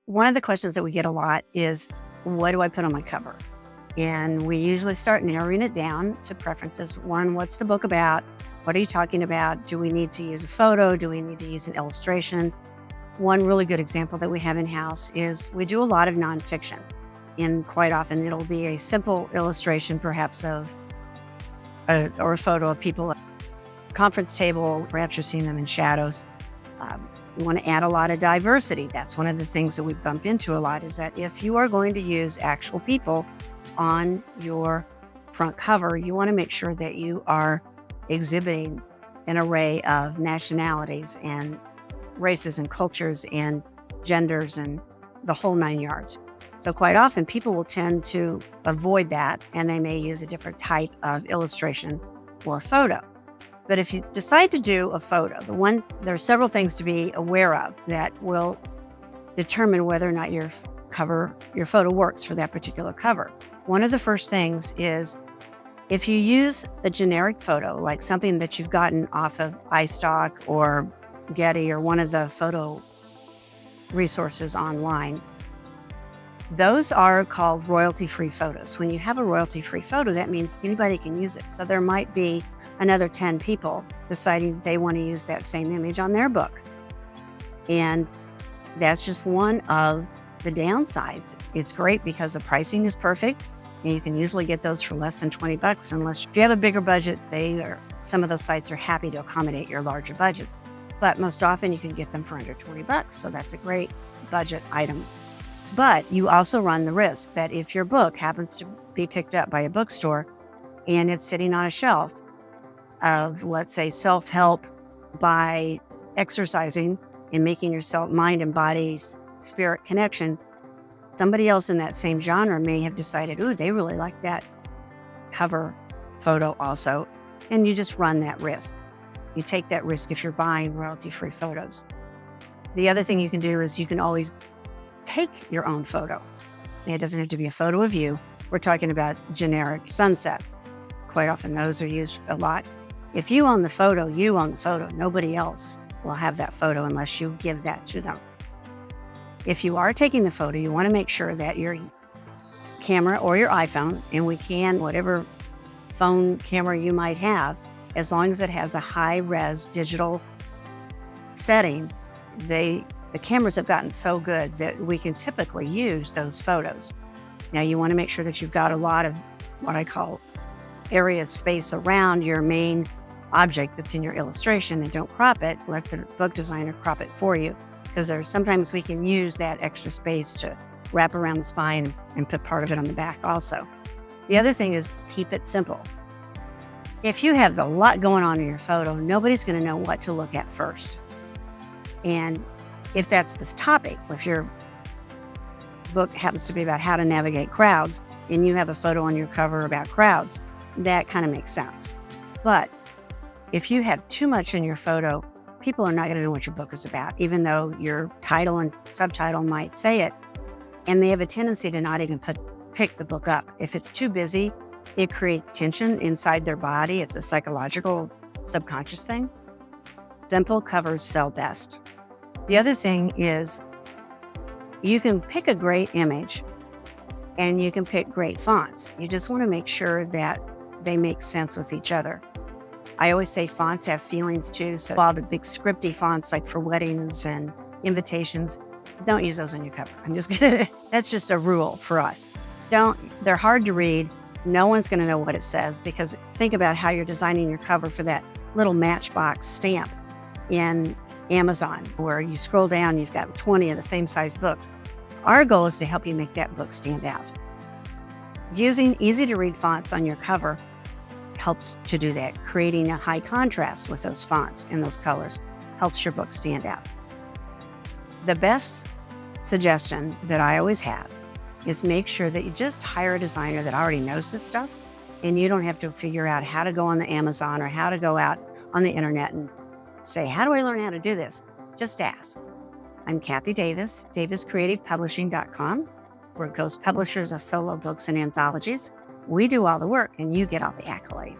One of the questions that we get a lot is, what do I put on my cover? And we usually start narrowing it down to preferences. One, what's the book about? What are you talking about? Do we need to use a photo? Do we need to use an illustration? One really good example that we have in-house is we do a lot of nonfiction. And quite often it'll be a simple illustration, perhaps or a photo of people at a conference table. Perhaps you're seeing them in shadows. We want to add a lot of diversity. That's one of the things that we bump into a lot, is that if you are going to use actual people on your front cover, you want to make sure that you are exhibiting an array of nationalities and races and cultures and genders and the whole 9 yards. So quite often people will tend to avoid that, and they may use a different type of illustration or photo. But if you decide to do a photo, there are several things to be aware of that will determine whether or not your photo works for that particular cover. One of the first things is, if you use a generic photo, like something that you've gotten off of iStock or Getty or one of the photo resources online, those are called royalty-free photos. When you have a royalty-free photo, that means anybody can use it. So there might be another 10 people deciding they want to use that same image on their book. And that's just one of the downsides. It's great because the pricing is perfect, and you can usually get those for less than $20, unless if you have a bigger budget, some of those sites are happy to accommodate your larger budgets. But most often you can get them for under $20, so that's a great budget item. But you also run the risk that if your book happens to be picked up by a bookstore and it's sitting on a shelf of, let's say, self-help by exercising and making your mind and body spirit connection, somebody else in that same genre may have decided, ooh, they really like that cover photo also, and you just run that risk. You take that risk if you're buying royalty-free photos. The other thing you can do is you can always take your own photo. It doesn't have to be a photo of you. We're talking about generic sunset. Quite often those are used a lot. If you own the photo, you own the photo. Nobody else will have that photo unless you give that to them. If you are taking the photo, you want to make sure that your camera or your iPhone, and whatever phone camera you might have, as long as it has a high-res digital setting, the cameras have gotten so good that we can typically use those photos. Now, you want to make sure that you've got a lot of what I call area space around your main object that's in your illustration, and don't crop it. Let the book designer crop it for you, because sometimes we can use that extra space to wrap around the spine and put part of it on the back also. The other thing is, keep it simple. If you have a lot going on in your photo, nobody's going to know what to look at first. And if that's this topic, if your book happens to be about how to navigate crowds and you have a photo on your cover about crowds, that kind of makes sense. But if you have too much in your photo, people are not going to know what your book is about, even though your title and subtitle might say it. And they have a tendency to not even pick the book up. If it's too busy, it creates tension inside their body. It's a psychological, subconscious thing. Simple covers sell best. The other thing is, you can pick a great image and you can pick great fonts. You just want to make sure that they make sense with each other. I always say fonts have feelings too. So all the big scripty fonts, like for weddings and invitations, don't use those on your cover. I'm just kidding. That's just a rule for us. They're hard to read. No one's going to know what it says, because think about how you're designing your cover for that little Matchbox stamp in Amazon, where you scroll down, you've got 20 of the same size books. Our goal is to help you make that book stand out. Using easy to read fonts on your cover helps to do that. Creating a high contrast with those fonts and those colors helps your book stand out. The best suggestion that I always have is make sure that you just hire a designer that already knows this stuff, and you don't have to figure out how to go on the Amazon or how to go out on the internet and say, how do I learn how to do this? Just ask. I'm Kathy Davis, daviscreativepublishing.com. We're Ghost Publishers of solo books and anthologies. We do all the work and you get all the accolade.